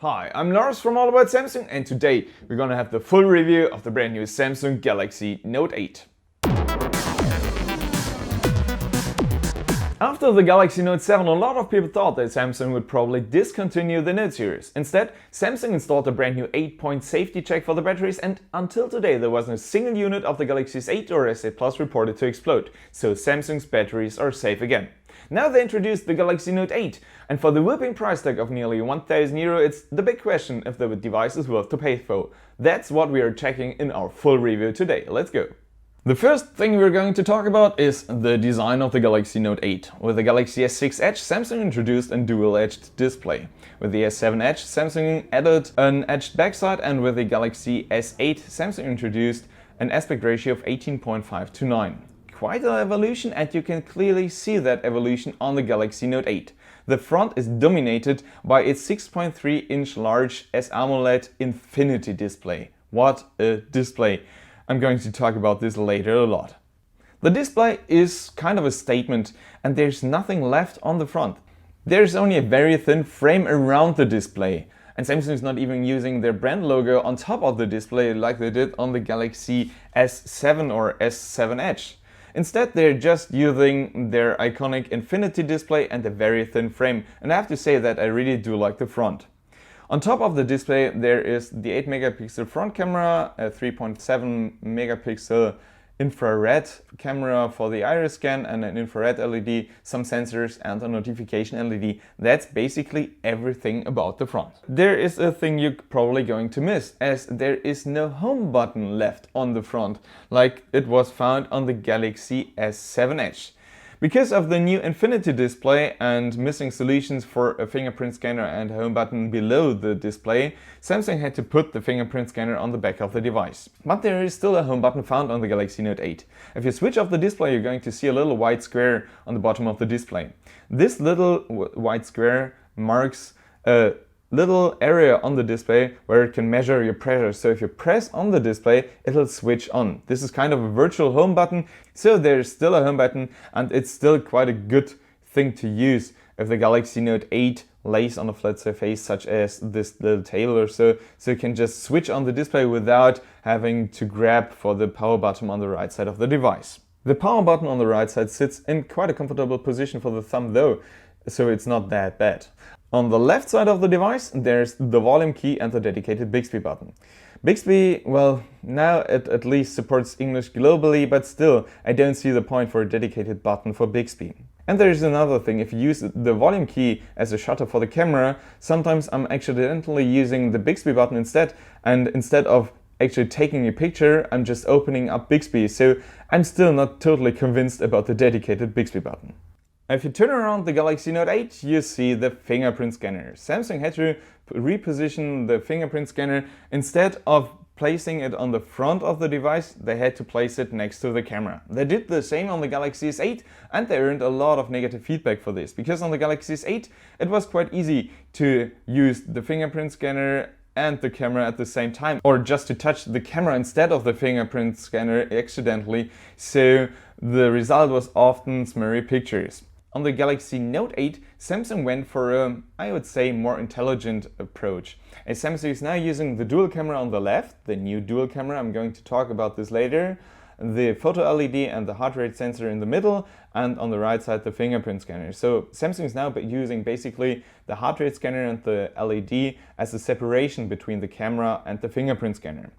Hi, I'm Lars from All About Samsung, and today we're gonna have the full review of the brand new Samsung Galaxy Note 8. After the Galaxy Note 7, a lot of people thought that Samsung would probably discontinue the Note series. Instead, Samsung installed a brand new 8-point safety check for the batteries, and until today there wasn't a single unit of the Galaxy S8 or S8 Plus reported to explode, so Samsung's batteries are safe again. Now they introduced the Galaxy Note 8, and for the whopping price tag of nearly €1,000, it's the big question if the device is worth to pay for. That's what we are checking in our full review today. Let's go! The first thing we're going to talk about is the design of the Galaxy Note 8. With the Galaxy S6 Edge, Samsung introduced a dual-edged display. With the S7 Edge, Samsung added an edged backside, and with the Galaxy S8, Samsung introduced an aspect ratio of 18.5:9. Quite an evolution, and you can clearly see that evolution on the Galaxy Note 8. The front is dominated by its 6.3-inch large S-AMOLED Infinity display. What a display! I'm going to talk about this later a lot. The display is kind of a statement, and there's nothing left on the front. There's only a very thin frame around the display. And Samsung is not even using their brand logo on top of the display like they did on the Galaxy S7 or S7 Edge. Instead, they're just using their iconic Infinity display and a very thin frame, and I have to say that I really do like the front. On top of the display there is the 8-megapixel front camera, a 3.7-megapixel infrared camera for the iris scan, and an infrared LED, some sensors and a notification LED. That's basically everything about the front. There is a thing you're probably going to miss, as there is no home button left on the front, like it was found on the Galaxy S7 Edge. Because of the new Infinity display and missing solutions for a fingerprint scanner and home button below the display, Samsung had to put the fingerprint scanner on the back of the device. But there is still a home button found on the Galaxy Note 8. If you switch off the display, you're going to see a little white square on the bottom of the display. This little white square marks a little area on the display where it can measure your pressure. So if you press on the display, it'll switch on. This is kind of a virtual home button, so there's still a home button, and it's still quite a good thing to use if the Galaxy Note 8 lays on a flat surface such as this little table or so you can just switch on the display without having to grab for the power button on the right side of the device. The power button on the right side sits in quite a comfortable position for the thumb though, so it's not that bad. On the left side of the device there's the volume key and the dedicated Bixby button. Bixby, well, now it at least supports English globally, but still I don't see the point for a dedicated button for Bixby. And there's another thing, if you use the volume key as a shutter for the camera, sometimes I'm accidentally using the Bixby button instead, and instead of actually taking a picture, I'm just opening up Bixby, so I'm still not totally convinced about the dedicated Bixby button. If you turn around the Galaxy Note 8, you see the fingerprint scanner. Samsung had to reposition the fingerprint scanner. Instead of placing it on the front of the device, they had to place it next to the camera. They did the same on the Galaxy S8, and they earned a lot of negative feedback for this, because on the Galaxy S8 it was quite easy to use the fingerprint scanner and the camera at the same time, or just to touch the camera instead of the fingerprint scanner accidentally, so the result was often blurry pictures. On the Galaxy Note 8, Samsung went for a, I would say, more intelligent approach. As Samsung is now using the dual camera on the left, the new dual camera, I'm going to talk about this later, the photo LED and the heart rate sensor in the middle, and on the right side the fingerprint scanner. So Samsung is now using basically the heart rate scanner and the LED as a separation between the camera and the fingerprint scanner.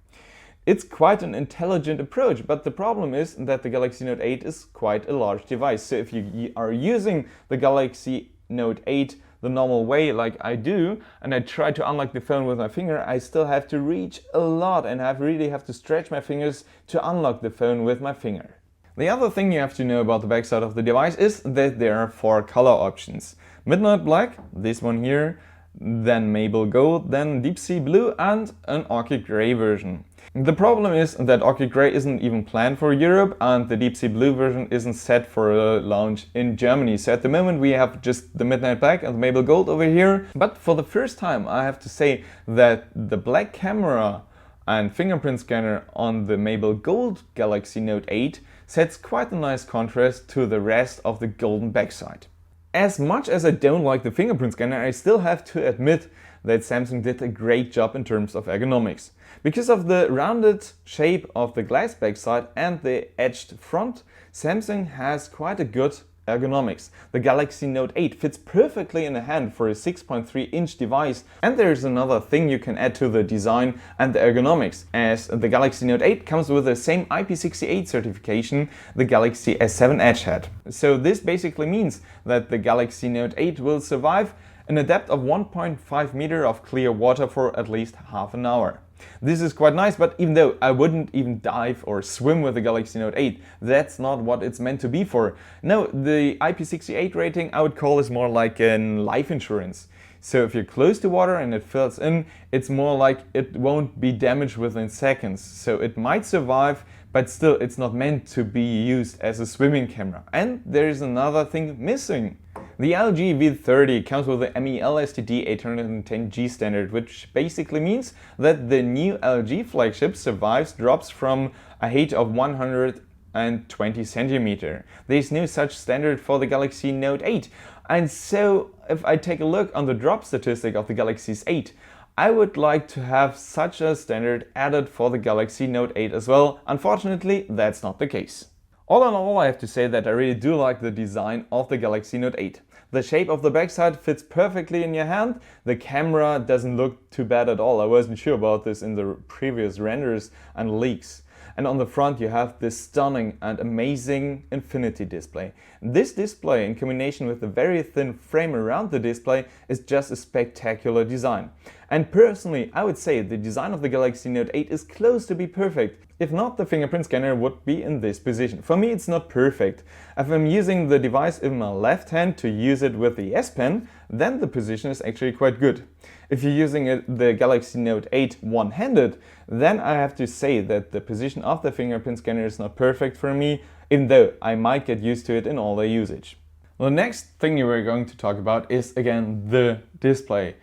It's quite an intelligent approach, but the problem is that the Galaxy Note 8 is quite a large device. So if you are using the Galaxy Note 8 the normal way like I do, and I try to unlock the phone with my finger, I still have to reach a lot and I really have to stretch my fingers to unlock the phone with my finger. The other thing you have to know about the backside of the device is that there are 4 color options. Midnight Black, this one here, then Maple Gold, then Deep Sea Blue, and an Orchid Grey version. The problem is that Orchid Grey isn't even planned for Europe, and the Deep Sea Blue version isn't set for a launch in Germany. So at the moment we have just the Midnight Black and the Maple Gold over here. But for the first time I have to say that the black camera and fingerprint scanner on the Maple Gold Galaxy Note 8 sets quite a nice contrast to the rest of the golden backside. As much as I don't like the fingerprint scanner, I still have to admit that Samsung did a great job in terms of ergonomics. Because of the rounded shape of the glass backside and the edged front, Samsung has quite a good ergonomics. The Galaxy Note 8 fits perfectly in a hand for a 6.3-inch device, and there's another thing you can add to the design and the ergonomics, as the Galaxy Note 8 comes with the same IP68 certification the Galaxy S7 Edge had. So this basically means that the Galaxy Note 8 will survive in a depth of 1.5 meters of clear water for at least half an hour. This is quite nice, but even though I wouldn't even dive or swim with the Galaxy Note 8, that's not what it's meant to be for. No, the IP68 rating I would call is more like an life insurance. So if you're close to water and it fills in, it's more like it won't be damaged within seconds. So it might survive, but still it's not meant to be used as a swimming camera. And there's another thing missing. The LG V30 comes with the MEL-STD 810G standard, which basically means that the new LG flagship survives drops from a height of 120 centimeters. There's no such standard for the Galaxy Note 8. And so if I take a look on the drop statistic of the Galaxy 8, I would like to have such a standard added for the Galaxy Note 8 as well. Unfortunately, that's not the case. All in all, I have to say that I really do like the design of the Galaxy Note 8. The shape of the backside fits perfectly in your hand. The camera doesn't look too bad at all. I wasn't sure about this in the previous renders and leaks. And on the front you have this stunning and amazing infinity display. This display, in combination with the very thin frame around the display, is just a spectacular design. And personally, I would say the design of the Galaxy Note 8 is close to be perfect. If not, the fingerprint scanner would be in this position. For me, it's not perfect. If I'm using the device in my left hand to use it with the S Pen, then the position is actually quite good. If you're using the Galaxy Note 8 one-handed, then I have to say that the position of the fingerprint scanner is not perfect for me, even though I might get used to it in all the usage. The next thing we're going to talk about is again the display.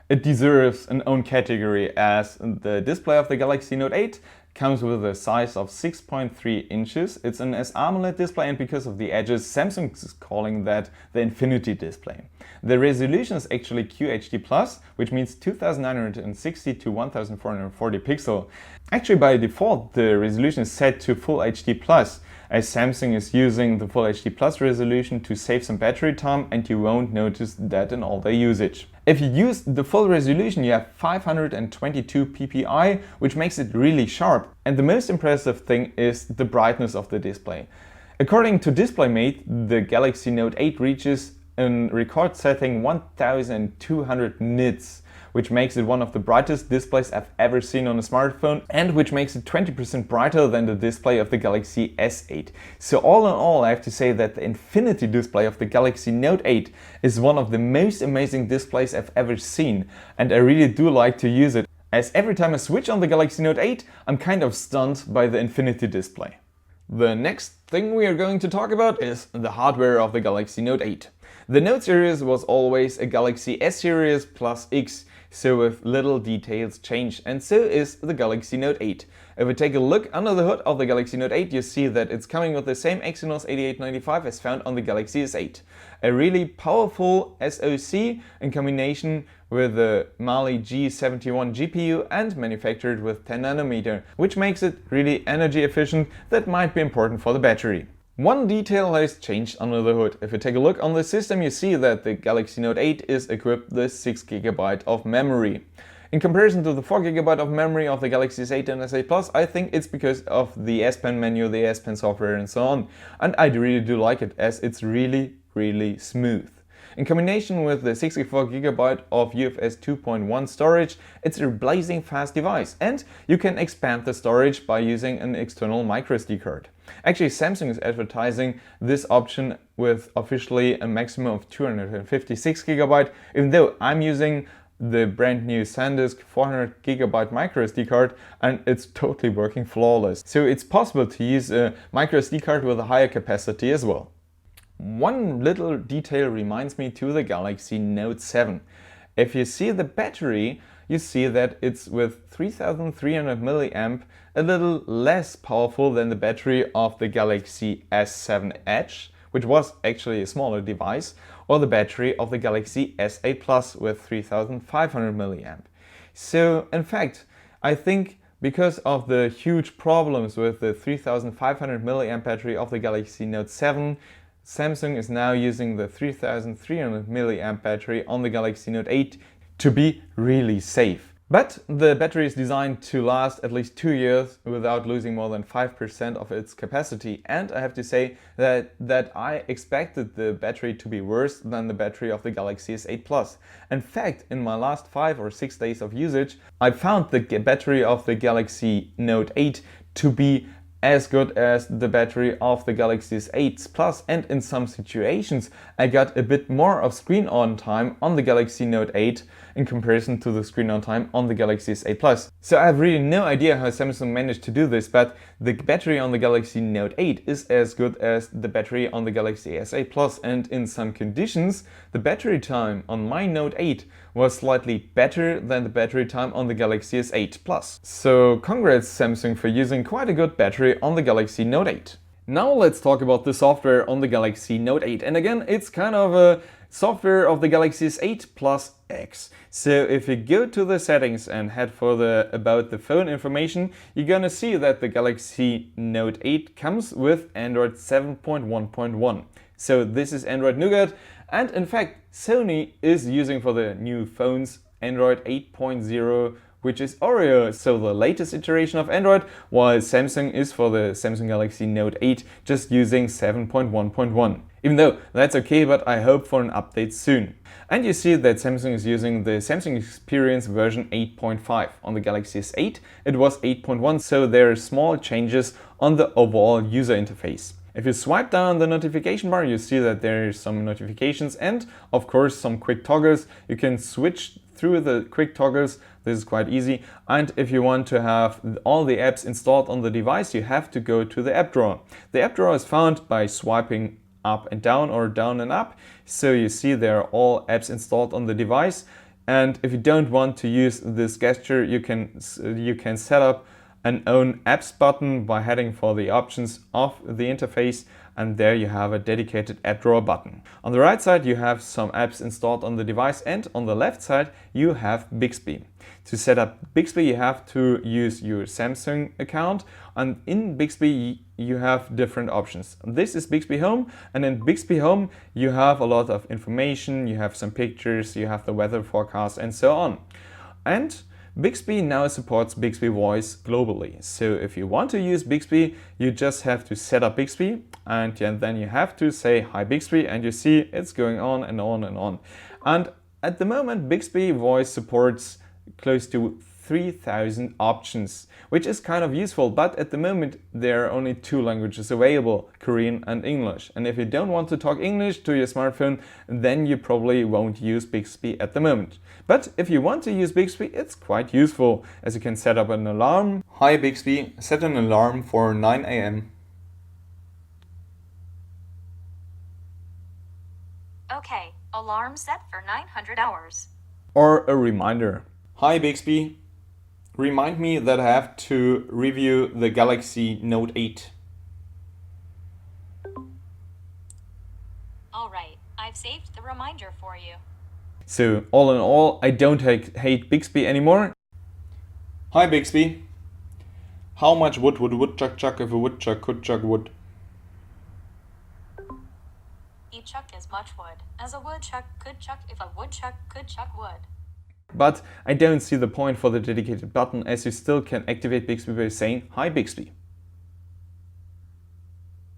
It deserves an own category, as the display of the Galaxy Note 8 comes with a size of 6.3 inches. It's an AMOLED display, and because of the edges, Samsung is calling that the Infinity display. The resolution is actually QHD+, which means 2960 to 1440 pixel. Actually, by default, the resolution is set to Full HD+, as Samsung is using the Full HD+ resolution to save some battery time, and you won't notice that in all their usage. If you use the full resolution, you have 522 ppi, which makes it really sharp. And the most impressive thing is the brightness of the display. According to DisplayMate, the Galaxy Note 8 reaches in record setting 1200 nits, which makes it one of the brightest displays I've ever seen on a smartphone, and which makes it 20% brighter than the display of the Galaxy S8. So all in all, I have to say that the Infinity display of the Galaxy Note 8 is one of the most amazing displays I've ever seen, and I really do like to use it, as every time I switch on the Galaxy Note 8, I'm kind of stunned by the Infinity display. The next thing we are going to talk about is the hardware of the Galaxy Note 8. The Note series was always a Galaxy S series plus X, so with little details changed, and so is the Galaxy Note 8. If we take a look under the hood of the Galaxy Note 8, you see that it's coming with the same Exynos 8895 as found on the Galaxy S8. A really powerful SoC in combination with the Mali G71 GPU and manufactured with 10nm, which makes it really energy efficient. That might be important for the battery. One detail has changed under the hood. If you take a look on the system, you see that the Galaxy Note 8 is equipped with 6GB of memory. In comparison to the 4GB of memory of the Galaxy S8 and S8 Plus, I think it's because of the S Pen menu, the S Pen software and so on. And I really do like it, as it's really smooth. In combination with the 64GB of UFS 2.1 storage, it's a blazing fast device, and you can expand the storage by using an external microSD card. Actually, Samsung is advertising this option with officially a maximum of 256GB, even though I'm using the brand new SanDisk 400GB microSD card and it's totally working flawless. So it's possible to use a microSD card with a higher capacity as well. One little detail reminds me to the Galaxy Note 7. If you see the battery, you see that it's with 3300 mAh, a little less powerful than the battery of the Galaxy S7 Edge, which was actually a smaller device, or the battery of the Galaxy S8 Plus with 3500 mAh. So in fact, I think because of the huge problems with the 3500 mAh battery of the Galaxy Note 7, Samsung is now using the 3300 mAh battery on the Galaxy Note 8 to be really safe. But the battery is designed to last at least 2 years without losing more than 5% of its capacity. And I have to say that I expected the battery to be worse than the battery of the Galaxy S8 Plus. In fact, in my last 5 or 6 days of usage, I found the battery of the Galaxy Note 8 to be as good as the battery of the Galaxy S8 Plus, and in some situations I got a bit more of screen on time on the Galaxy Note 8 in comparison to the screen on time on the Galaxy S8 Plus. So I have really no idea how Samsung managed to do this, but the battery on the Galaxy Note 8 is as good as the battery on the Galaxy S8 Plus, and in some conditions the battery time on my Note 8 was slightly better than the battery time on the Galaxy S8 Plus. So congrats Samsung for using quite a good battery on the Galaxy Note 8. Now let's talk about the software on the Galaxy Note 8. And again, it's kind of a software of the Galaxy S8 Plus X. So if you go to the settings and head for the about the phone information, you're gonna see that the Galaxy Note 8 comes with Android 7.1.1. So this is Android Nougat, and in fact Sony is using for the new phones Android 8.0, which is Oreo, so the latest iteration of Android, while Samsung is for the Samsung Galaxy Note 8 just using 7.1.1. Even though that's okay, but I hope for an update soon. And you see that Samsung is using the Samsung Experience version 8.5. On the Galaxy S8 it was 8.1, so there are small changes on the overall user interface. If you swipe down the notification bar, you see that there are some notifications and of course some quick toggles. You can switch through the quick toggles. This is quite easy. And if you want to have all the apps installed on the device, you have to go to the app drawer. The app drawer is found by swiping up and down or down and up. So you see there are all apps installed on the device. And if you don't want to use this gesture, you can set up an own apps button by heading for the options of the interface, and there you have a dedicated app drawer button. On the right side you have some apps installed on the device, and on the left side you have Bixby. To set up Bixby you have to use your Samsung account, and in Bixby you have different options. This is Bixby Home, and in Bixby Home you have a lot of information, you have some pictures, you have the weather forecast and so on. And Bixby now supports Bixby Voice globally. So if you want to use Bixby, you just have to set up Bixby, and then you have to say hi Bixby, and you see it's going on and on and on. And at the moment Bixby Voice supports close to 3000 options, which is kind of useful, but at the moment there are only 2 languages available, Korean and English. And if you don't want to talk English to your smartphone, then you probably won't use Bixby at the moment. But if you want to use Bixby, it's quite useful, as you can set up an alarm. Hi Bixby, set an alarm for 9 AM. Okay, alarm set for 900 hours. Or a reminder. Hi Bixby, remind me that I have to review the Galaxy Note 8. Alright, I've saved the reminder for you. So all in all, I don't hate Bixby anymore. Hi Bixby, how much wood would a woodchuck chuck if a woodchuck could chuck wood? He chuck as much wood as a woodchuck could chuck if a woodchuck could chuck wood. But I don't see the point for the dedicated button, as you still can activate Bixby by saying hi Bixby.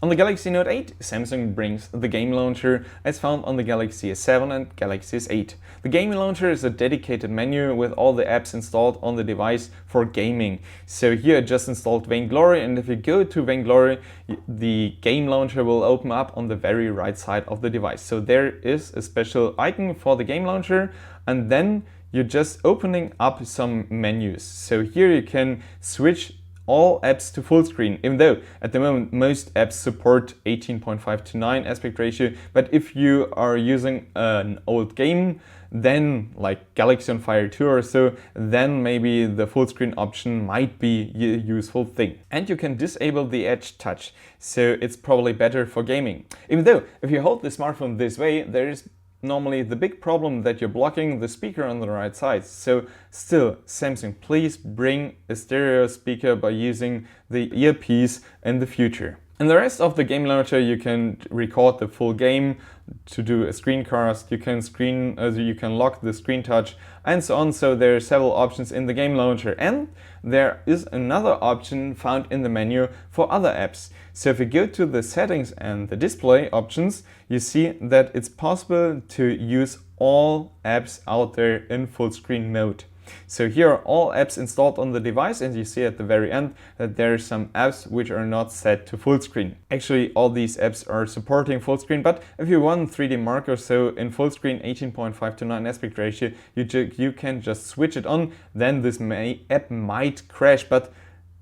On the Galaxy Note 8, Samsung brings the game launcher as found on the Galaxy S7 and Galaxy S8. The game launcher is a dedicated menu with all the apps installed on the device for gaming. So here I just installed Vainglory, and if you go to Vainglory, the game launcher will open up on the very right side of the device. So there is a special icon for the game launcher, and then you're just opening up some menus. So here you can switch all apps to full screen, even though at the moment most apps support 18.5:9 aspect ratio. But if you are using an old game, then like Galaxy on Fire 2 or so, then maybe the full screen option might be a useful thing. And you can disable the Edge Touch, so it's probably better for gaming. Even though if you hold the smartphone this way, there is normally the big problem that you're blocking the speaker on the right side. So still, Samsung, please bring a stereo speaker by using the earpiece in the future. In the rest of the game launcher, you can record the full game to do a screencast, you can lock the screen touch and so on. So there are several options in the game launcher, and there is another option found in the menu for other apps. So if you go to the settings and the display options, you see that it's possible to use all apps out there in full screen mode. So here are all apps installed on the device, and you see at the very end that there are some apps which are not set to full screen. Actually, all these apps are supporting full screen, but if you want 3D Mark or so in full screen 18.5:9 aspect ratio, you can just switch it on. Then this app might crash, but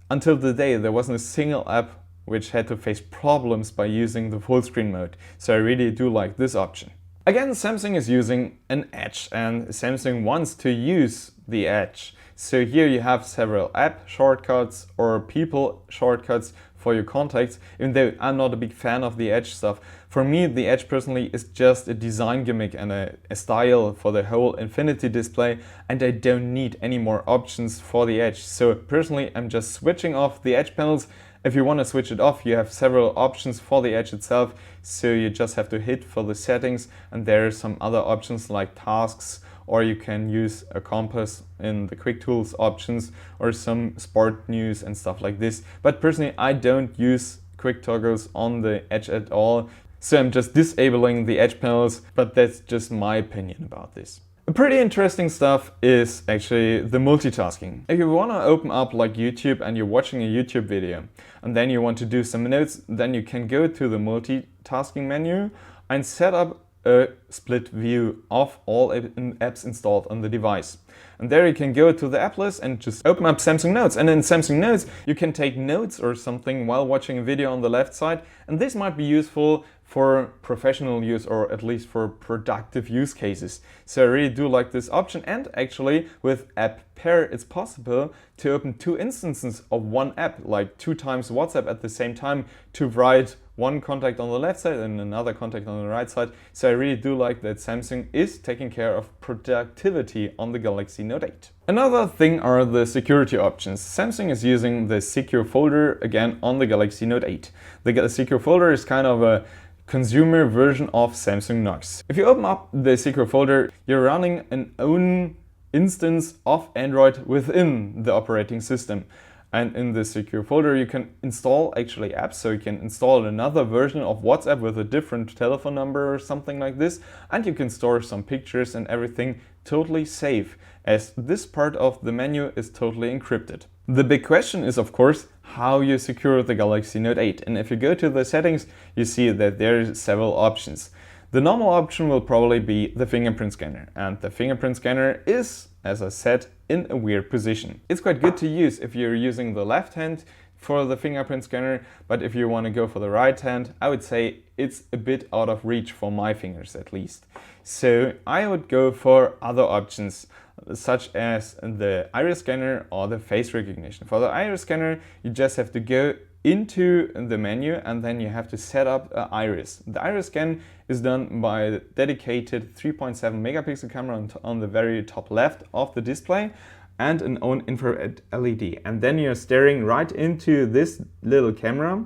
until today there wasn't a single app which had to face problems by using the full screen mode. So I really do like this option. Again, Samsung is using an edge, and Samsung wants to use the edge. So here you have several app shortcuts or people shortcuts for your contacts, even though I'm not a big fan of the edge stuff. For me, the edge personally is just a design gimmick and a style for the whole infinity display, and I don't need any more options for the edge. So personally, I'm just switching off the edge panels. If you want to switch it off, you have several options for the edge itself, so you just have to hit for the settings, and there are some other options like tasks, or you can use a compass in the quick tools options, or some sport news and stuff like this. But personally, I don't use quick toggles on the edge at all, so I'm just disabling the edge panels, but that's just my opinion about this. Pretty interesting stuff is actually the multitasking. If you want to open up like YouTube and you're watching a YouTube video and then you want to do some notes, then you can go to the multitasking menu and set up a split view of all apps installed on the device. And there you can go to the app list and just open up Samsung Notes. And in Samsung Notes, you can take notes or something while watching a video on the left side. And this might be useful for professional use, or at least for productive use cases. So I really do like this option. And actually with App Pair, it's possible to open two instances of one app, like 2 times WhatsApp at the same time, to write one contact on the left side and another contact on the right side. So I really do like that Samsung is taking care of productivity on the Galaxy Note 8. Another thing are the security options. Samsung is using the secure folder again on the Galaxy Note 8. The secure folder is kind of a consumer version of Samsung Knox. If you open up the secure folder, you're running an own instance of Android within the operating system. And in the secure folder, you can install actually apps. So you can install another version of WhatsApp with a different telephone number or something like this. And you can store some pictures and everything totally safe, as this part of the menu is totally encrypted. The big question is, of course, how you secure the Galaxy Note 8. And if you go to the settings, you see that there are several options. The normal option will probably be the fingerprint scanner. And the fingerprint scanner is, as I said, in a weird position. It's quite good to use if you're using the left hand for the fingerprint scanner, but if you want to go for the right hand, I would say it's a bit out of reach for my fingers at least. So I would go for other options, such as the iris scanner or the face recognition. For the iris scanner, you just have to go into the menu and then you have to set up an iris. The iris scan is done by a dedicated 3.7 megapixel camera on the very top left of the display and an own infrared LED. And then you're staring right into this little camera.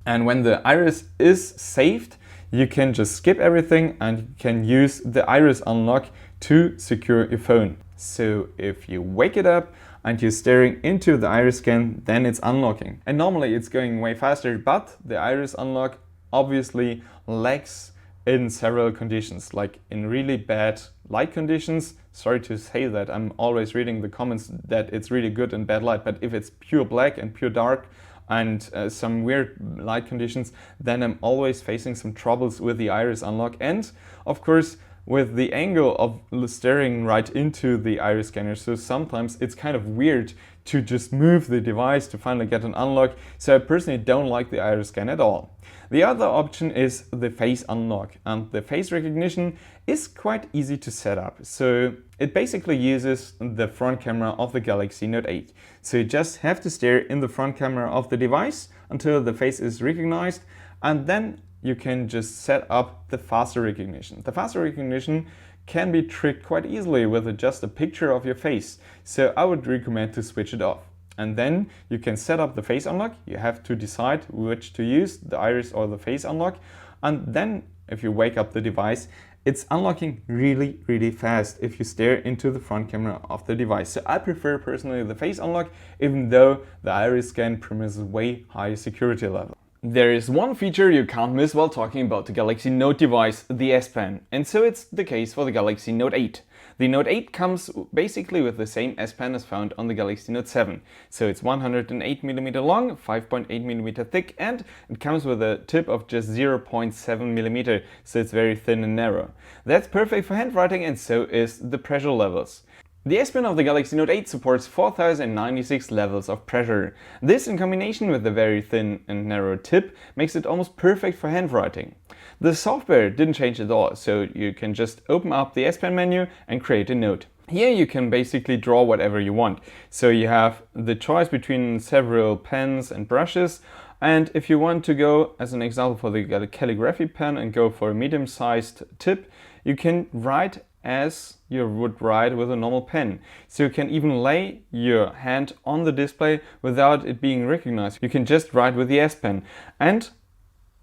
And when the iris is saved, you can just skip everything and you can use the iris unlock to secure your phone. So if you wake it up and you're staring into the iris scan, then it's unlocking. And normally it's going way faster, but the iris unlock obviously lags in several conditions, like in really bad light conditions. Sorry to say that, I'm always reading the comments that it's really good in bad light, but if it's pure black and pure dark and some weird light conditions, then I'm always facing some troubles with the iris unlock. And of course, with the angle of staring right into the iris scanner. So sometimes it's kind of weird to just move the device to finally get an unlock. So I personally don't like the iris scan at all. The other option is the face unlock, and the face recognition is quite easy to set up. So it basically uses the front camera of the Galaxy Note 8. So you just have to stare in the front camera of the device until the face is recognized, and then you can just set up the faster recognition. The faster recognition can be tricked quite easily with just a picture of your face. So I would recommend to switch it off. And then you can set up the face unlock. You have to decide which to use, the iris or the face unlock. And then if you wake up the device, it's unlocking really, really fast if you stare into the front camera of the device. So I prefer personally the face unlock, even though the iris scan promises way higher security level. There is one feature you can't miss while talking about the Galaxy Note device, the S Pen. And so it's the case for the Galaxy Note 8. The Note 8 comes basically with the same S Pen as found on the Galaxy Note 7. So it's 108mm long, 5.8mm thick, and it comes with a tip of just 0.7mm, so it's very thin and narrow. That's perfect for handwriting, and so is the pressure levels. The S Pen of the Galaxy Note 8 supports 4096 levels of pressure. This, in combination with the very thin and narrow tip, makes it almost perfect for handwriting. The software didn't change at all, so you can just open up the S Pen menu and create a note. Here you can basically draw whatever you want. So you have the choice between several pens and brushes, and if you want to go, as an example, for the calligraphy pen and go for a medium-sized tip, you can write as you would write with a normal pen. So you can even lay your hand on the display without it being recognized. You can just write with the S Pen. And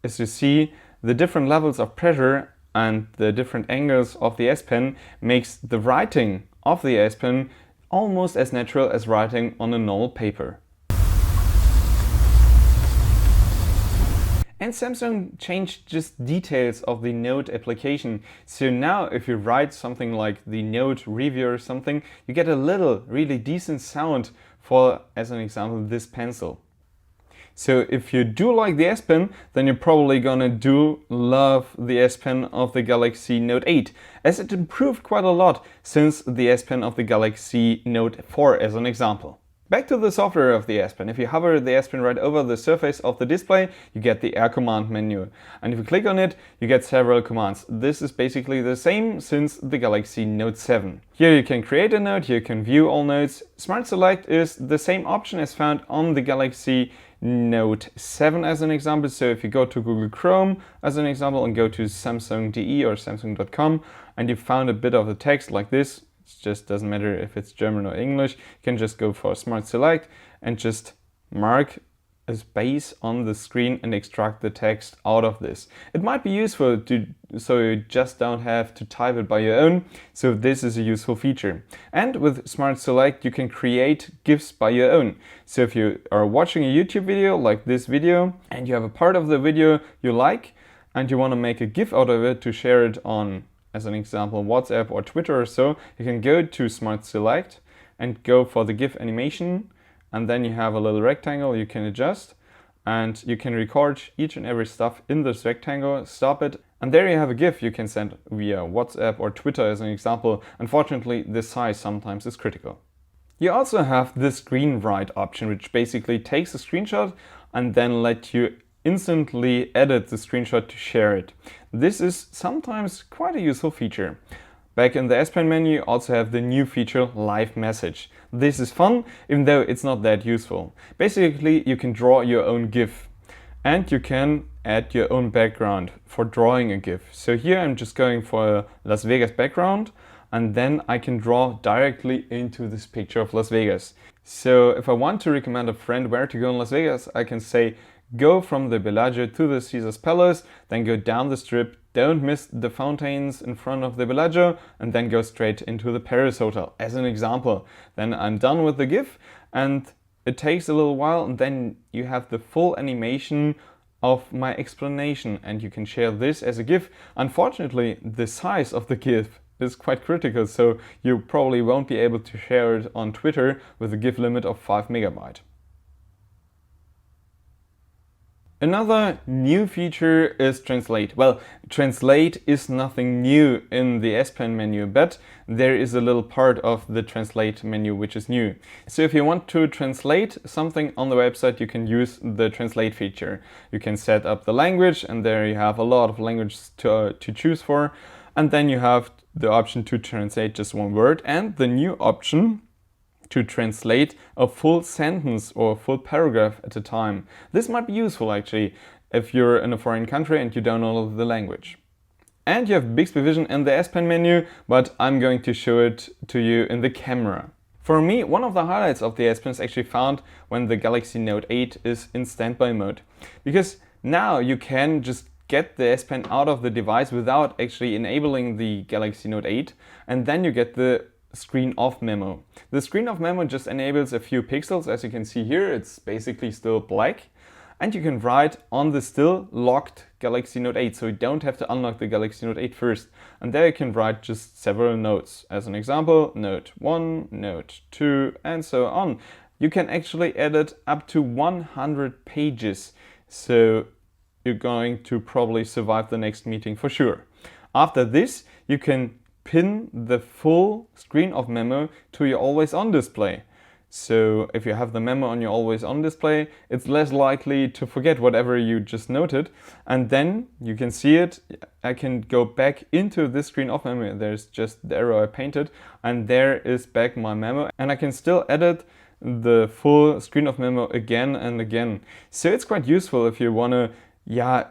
as you see, the different levels of pressure and the different angles of the S Pen makes the writing of the S Pen almost as natural as writing on a normal paper. And Samsung changed just details of the Note application. So now if you write something like the Note review or something, you get a little really decent sound for, as an example, this pencil. So if you do like the S Pen, then you're probably gonna love the S Pen of the Galaxy Note 8, as it improved quite a lot since the S Pen of the Galaxy Note 4 as an example. Back to the software of the S Pen. If you hover the S Pen right over the surface of the display, you get the Air command menu. And if you click on it, you get several commands. This is basically the same since the Galaxy Note 7. Here you can create a note, here you can view all notes. Smart Select is the same option as found on the Galaxy Note 7 as an example. So if you go to Google Chrome as an example and go to Samsung.de or Samsung.com and you found a bit of the text like this, it just doesn't matter if it's German or English, you can just go for Smart Select and just mark a space on the screen and extract the text out of this. It might be useful so you just don't have to type it by your own, so this is a useful feature. And with Smart Select you can create GIFs by your own. So if you are watching a YouTube video like this video and you have a part of the video you like and you want to make a GIF out of it to share it on, as an example, WhatsApp or Twitter or so, you can go to Smart Select and go for the Gif Animation, and then you have a little rectangle you can adjust and you can record each and every stuff in this rectangle, stop it, and there you have a GIF you can send via WhatsApp or Twitter as an example. Unfortunately, this size sometimes is critical. You also have the screen write option, which basically takes a screenshot and then let you instantly edit the screenshot to share it. This is sometimes quite a useful feature. Back in the S Pen menu, you also have the new feature Live Message. This is fun, even though it's not that useful. Basically, you can draw your own GIF and you can add your own background for drawing a GIF. So here I'm just going for a Las Vegas background, and then I can draw directly into this picture of Las Vegas. So if I want to recommend a friend where to go in Las Vegas, I can say, go from the Bellagio to the Caesar's Palace, then go down the strip, don't miss the fountains in front of the Bellagio, and then go straight into the Paris Hotel, as an example. Then I'm done with the GIF, and it takes a little while, and then you have the full animation of my explanation, and you can share this as a GIF. Unfortunately, the size of the GIF is quite critical, so you probably won't be able to share it on Twitter with a GIF limit of 5 MB. Another new feature is Translate. Well, Translate is nothing new in the S Pen menu, but there is a little part of the Translate menu which is new. So if you want to translate something on the website, you can use the Translate feature. You can set up the language, and there you have a lot of languages to choose for. And then you have the option to translate just one word, and the new option to translate a full sentence or a full paragraph at a time. This might be useful actually. if you're in a foreign country and you don't know the language. And you have Bixby Vision in the S Pen menu, but I'm going to show it to you in the camera. For me, one of the highlights of the S Pen is actually found when the Galaxy Note 8 is in standby mode. Because now you can just get the S Pen out of the device without actually enabling the Galaxy Note 8, and then you get the screen off memo. The screen off memo just enables a few pixels. As you can see here, it's basically still black, and you can write on the still locked Galaxy Note 8, so you don't have to unlock the Galaxy Note 8 first. And there you can write just several notes. As an example, Note 1, Note 2, and so on. You can actually edit up to 100 pages, so you're going to probably survive the next meeting for sure. After this, you can pin the full screen of memo to your always on display. So if you have the memo on your always on display, it's less likely to forget whatever you just noted. And then you can see it. I can go back into this screen of memo. There's just the arrow I painted, and there is back my memo. And I can still edit the full screen of memo again and again. So it's quite useful if you want to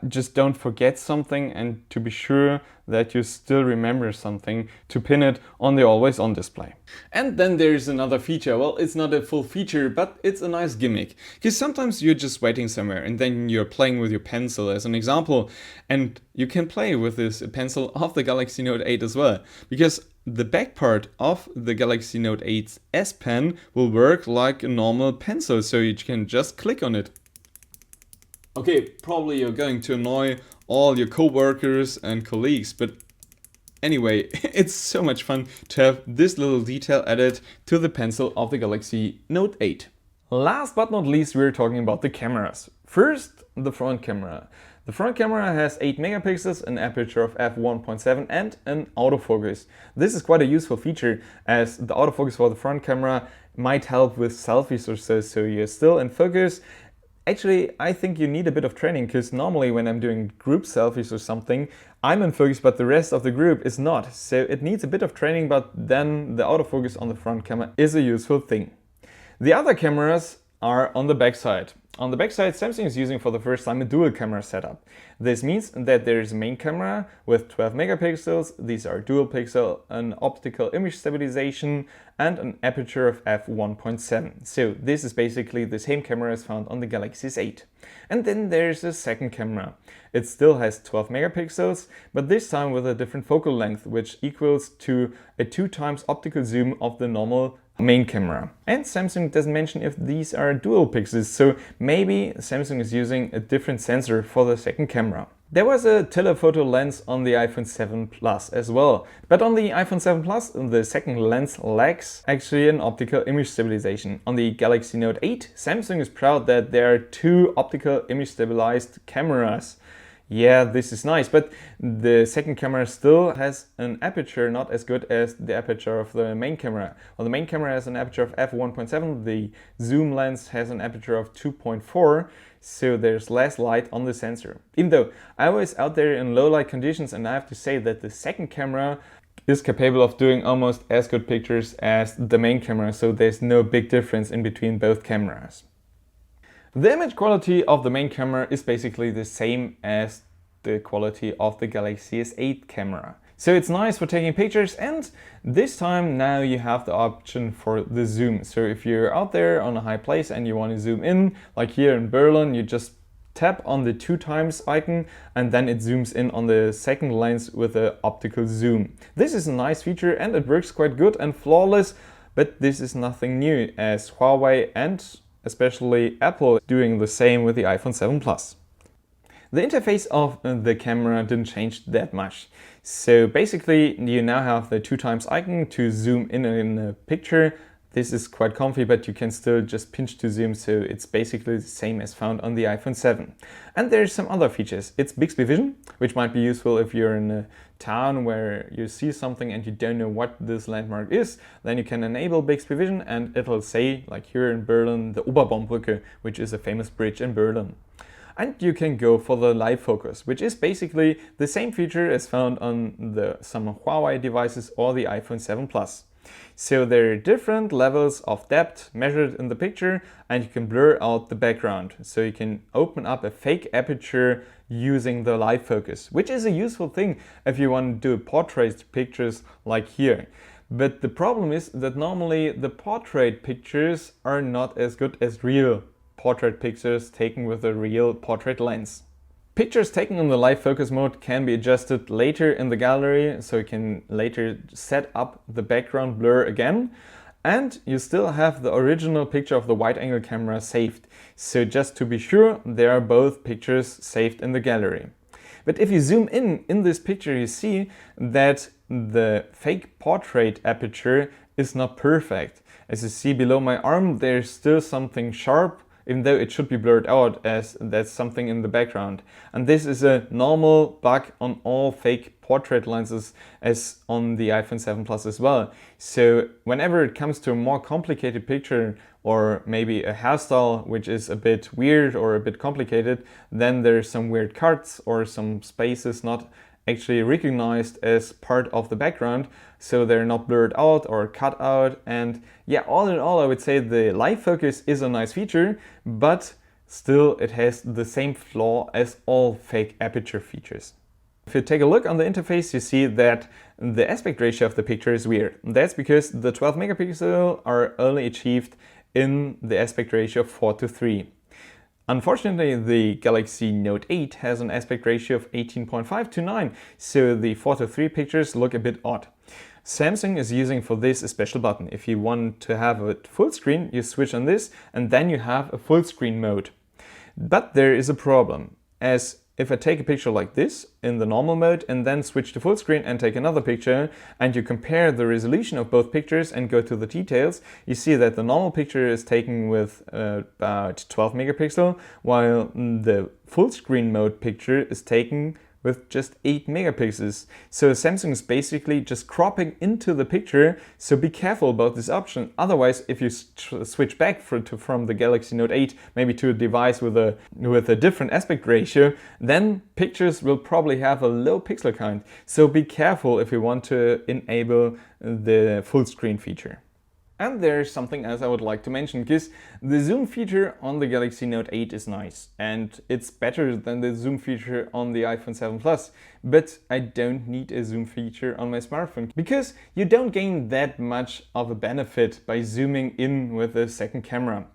just don't forget something, and to be sure that you still remember something, to pin it on the always on display. And then there's another feature. Well, it's not a full feature, but it's a nice gimmick. Because sometimes you're just waiting somewhere and then you're playing with your pencil as an example, and you can play with this pencil of the Galaxy Note 8 as well. Because the back part of the Galaxy Note 8's S Pen will work like a normal pencil, so you can just click on it. Okay, probably you're going to annoy all your co-workers and colleagues, but anyway, it's so much fun to have this little detail added to the pencil of the Galaxy Note 8. Last but not least, we're talking about the cameras. First, the front camera. The front camera has 8 megapixels, an aperture of f1.7 and an autofocus. This is quite a useful feature, as the autofocus for the front camera might help with selfies or so you're still in focus. Actually, I think you need a bit of training, because normally when I'm doing group selfies or something, I'm in focus but the rest of the group is not. So it needs a bit of training, but then the autofocus on the front camera is a useful thing. The other cameras are on the back side. On the back side, Samsung is using for the first time a dual camera setup. This means that there is a main camera with 12 megapixels, these are dual pixel, an optical image stabilization, and an aperture of f1.7. So this is basically the same camera as found on the Galaxy S8. And then there's a second camera. It still has 12 megapixels, but this time with a different focal length, which equals to a 2x optical zoom of the normal main camera. And Samsung doesn't mention if these are dual pixels, so maybe Samsung is using a different sensor for the second camera. There was a telephoto lens on the iPhone 7 Plus as well, but on the iPhone 7 Plus the second lens lacks actually an optical image stabilization. On the Galaxy Note 8, Samsung is proud that there are 2 optical image stabilized cameras. Yeah, this is nice, but the second camera still has an aperture not as good as the aperture of the main camera. Well, the main camera has an aperture of f1.7, the zoom lens has an aperture of 2.4, so there's less light on the sensor. Even though I was out there in low light conditions, and I have to say that the second camera is capable of doing almost as good pictures as the main camera, so there's no big difference in between both cameras. The image quality of the main camera is basically the same as the quality of the Galaxy S8 camera. So it's nice for taking pictures, and this time now you have the option for the zoom. So if you're out there on a high place and you want to zoom in, like here in Berlin, you just tap on the 2x icon and then it zooms in on the second lens with an optical zoom. This is a nice feature and it works quite good and flawless, but this is nothing new, as Huawei and especially Apple doing the same with the iPhone 7 Plus. The interface of the camera didn't change that much. So basically you now have the 2x icon to zoom in a picture. This is quite comfy, but you can still just pinch to zoom, so it's basically the same as found on the iPhone 7. And there's some other features. It's Bixby Vision, which might be useful if you're in a town where you see something and you don't know what this landmark is. Then you can enable Bixby Vision and it'll say, like here in Berlin, the Oberbaumbrücke, which is a famous bridge in Berlin. And you can go for the live focus, which is basically the same feature as found on some Huawei devices or the iPhone 7 Plus. So there are different levels of depth measured in the picture, and you can blur out the background. So you can open up a fake aperture using the live focus, which is a useful thing if you want to do portrait pictures like here. But the problem is that normally the portrait pictures are not as good as real portrait pictures taken with a real portrait lens. Pictures taken in the live focus mode can be adjusted later in the gallery, so you can later set up the background blur again, and you still have the original picture of the wide angle camera saved. So just to be sure, there are both pictures saved in the gallery. But if you zoom in this picture, you see that the fake portrait aperture is not perfect. As you see below my arm, there's still something sharp, even though it should be blurred out as that's something in the background. And this is a normal bug on all fake portrait lenses as on the iPhone 7 Plus as well. So whenever it comes to a more complicated picture or maybe a hairstyle which is a bit weird or a bit complicated, then there's some weird cuts or some spaces not actually recognized as part of the background, so they're not blurred out or cut out. And yeah, all in all, I would say the live focus is a nice feature, but still it has the same flaw as all fake aperture features. If you take a look on the interface, you see that the aspect ratio of the picture is weird. That's because the 12 megapixel are only achieved in the aspect ratio of 4:3. Unfortunately, the Galaxy Note 8 has an aspect ratio of 18.5:9, so the 4:3 pictures look a bit odd. Samsung is using for this a special button. If you want to have it full screen, you switch on this and then you have a full screen mode. But there is a problem, as if I take a picture like this in the normal mode and then switch to full screen and take another picture, and you compare the resolution of both pictures and go to the details, you see that the normal picture is taken with about 12 megapixel, while the full screen mode picture is taken with just 8 megapixels. So Samsung is basically just cropping into the picture, so be careful about this option. Otherwise, if you switch back from the Galaxy Note 8 maybe to a device with a different aspect ratio, then pictures will probably have a low pixel count. So be careful if you want to enable the full screen feature. And there's something else I would like to mention, because the zoom feature on the Galaxy Note 8 is nice, and it's better than the zoom feature on the iPhone 7 Plus. But I don't need a zoom feature on my smartphone, because you don't gain that much of a benefit by zooming in with a second camera.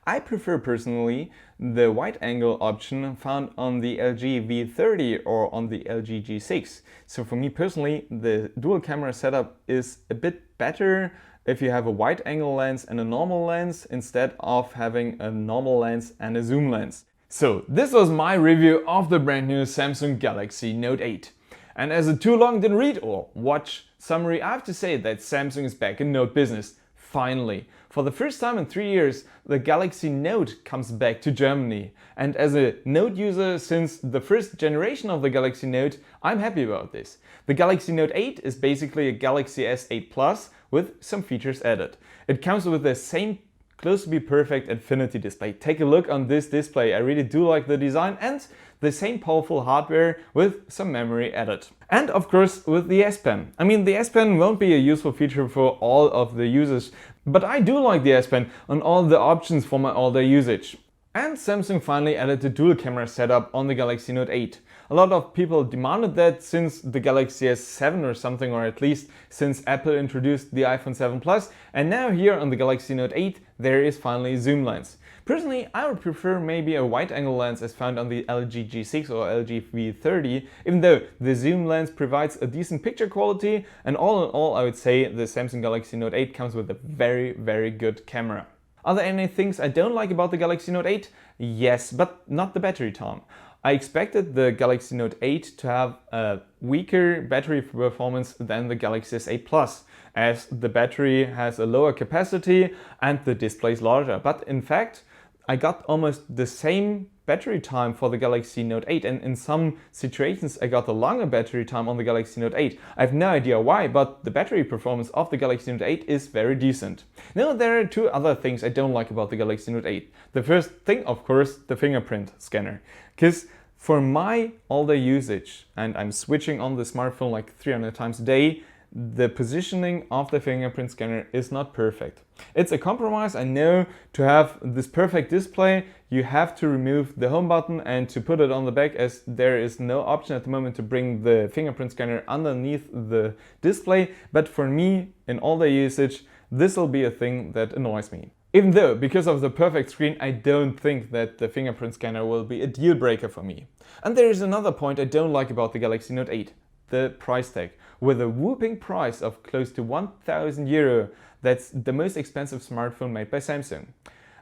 I prefer personally the wide angle option found on the LG V30 or on the LG G6. So for me personally, the dual camera setup is a bit better if you have a wide angle lens and a normal lens instead of having a normal lens and a zoom lens. So this was my review of the brand new Samsung Galaxy Note 8. And as a too long didn't read or watch summary, I have to say that Samsung is back in Note business. Finally. For the first time in 3 years, the Galaxy Note comes back to Germany. And as a Note user since the first generation of the Galaxy Note, I'm happy about this. The Galaxy Note 8 is basically a Galaxy S8 Plus with some features added. It comes with the same close to be perfect Infinity display. Take a look on this display. I really do like the design, and the same powerful hardware with some memory added. And of course with the S Pen. I mean, the S Pen won't be a useful feature for all of the users, but I do like the S Pen on all the options for my all-day usage. And Samsung finally added the dual camera setup on the Galaxy Note 8. A lot of people demanded that since the Galaxy S7 or something, or at least since Apple introduced the iPhone 7 Plus, and now here on the Galaxy Note 8 there is finally a zoom lens. Personally, I would prefer maybe a wide angle lens as found on the LG G6 or LG V30, even though the zoom lens provides a decent picture quality, and all in all I would say the Samsung Galaxy Note 8 comes with a very good camera. Are there any things I don't like about the Galaxy Note 8? Yes, but not the battery time. I expected the Galaxy Note 8 to have a weaker battery performance than the Galaxy S8 Plus, as the battery has a lower capacity and the display is larger. But in fact, I got almost the same battery time for the Galaxy Note 8, and in some situations I got a longer battery time on the Galaxy Note 8. I have no idea why, but the battery performance of the Galaxy Note 8 is very decent. Now there are two other things I don't like about the Galaxy Note 8. The first thing, of course, the fingerprint scanner. Because for my all-day usage, and I'm switching on the smartphone like 300 times a day, the positioning of the fingerprint scanner is not perfect. It's a compromise, I know. To have this perfect display, you have to remove the home button and to put it on the back, as there is no option at the moment to bring the fingerprint scanner underneath the display. But for me, in all the usage, this will be a thing that annoys me. Even though, because of the perfect screen, I don't think that the fingerprint scanner will be a deal breaker for me. And there is another point I don't like about the Galaxy Note 8, the price tag. With a whooping price of close to €1,000, that's the most expensive smartphone made by Samsung.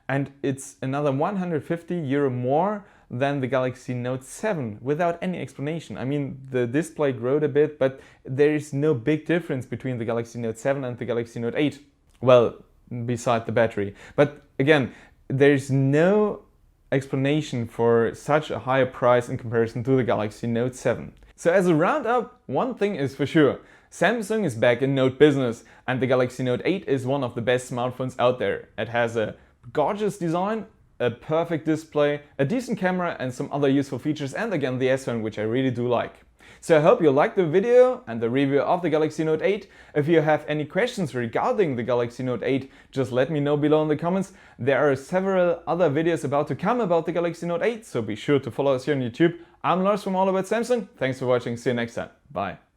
And it's another €150 more than the Galaxy Note 7 without any explanation. I mean, the display growed a bit, but there is no big difference between the Galaxy Note 7 and the Galaxy Note 8. Well, beside the battery. But again, there's no explanation for such a higher price in comparison to the Galaxy Note 7. So as a roundup, one thing is for sure. Samsung is back in Note business, and the Galaxy Note 8 is one of the best smartphones out there. It has a gorgeous design, a perfect display, a decent camera and some other useful features, and again the S Pen, which I really do like. So I hope you liked the video and the review of the Galaxy Note 8. If you have any questions regarding the Galaxy Note 8, just let me know below in the comments. There are several other videos about to come about the Galaxy Note 8, so be sure to follow us here on YouTube. I'm Lars from All About Samsung. Thanks for watching. See you next time. Bye.